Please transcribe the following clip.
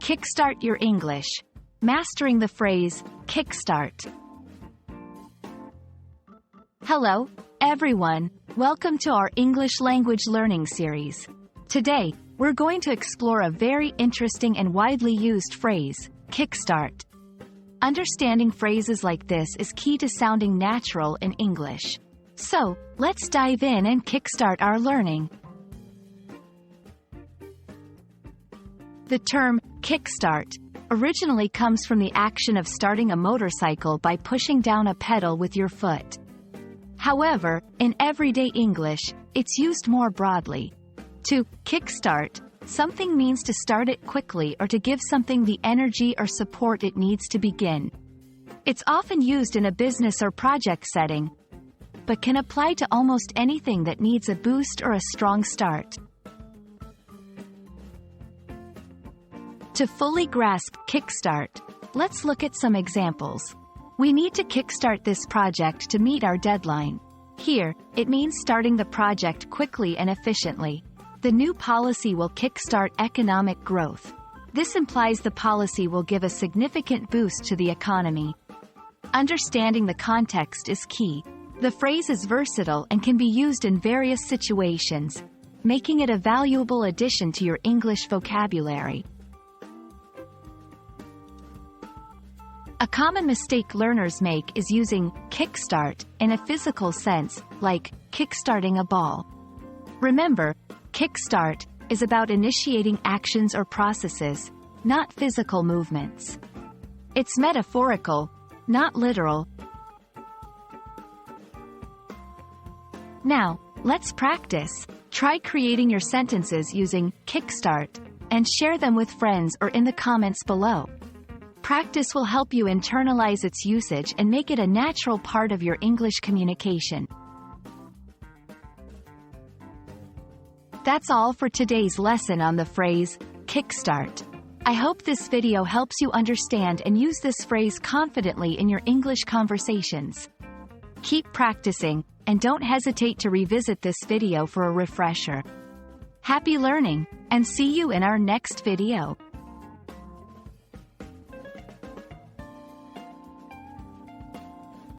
Kickstart Your English. Mastering the phrase, kickstart. Hello, everyone. Welcome to our English language learning series. Today, we're going to explore a very interesting and widely used phrase, kickstart. Understanding phrases like this is key to sounding natural in English. So, let's dive in and kickstart our learning. The term, kickstart, originally comes from the action of starting a motorcycle by pushing down a pedal with your foot. However, in everyday English, it's used more broadly. To kickstart, something means to start it quickly or to give something the energy or support it needs to begin. It's often used in a business or project setting, but can apply to almost anything that needs a boost or a strong start. To fully grasp kickstart, let's look at some examples. We need to kickstart this project to meet our deadline. Here, it means starting the project quickly and efficiently. The new policy will kickstart economic growth. This implies the policy will give a significant boost to the economy. Understanding the context is key. The phrase is versatile and can be used in various situations, making it a valuable addition to your English vocabulary. A common mistake learners make is using kickstart in a physical sense, like kickstarting a ball. Remember, kickstart is about initiating actions or processes, not physical movements. It's metaphorical, not literal. Now, let's practice. Try creating your sentences using kickstart and share them with friends or in the comments below. Practice will help you internalize its usage and make it a natural part of your English communication. That's all for today's lesson on the phrase, kickstart. I hope this video helps you understand and use this phrase confidently in your English conversations. Keep practicing, and don't hesitate to revisit this video for a refresher. Happy learning, and see you in our next video.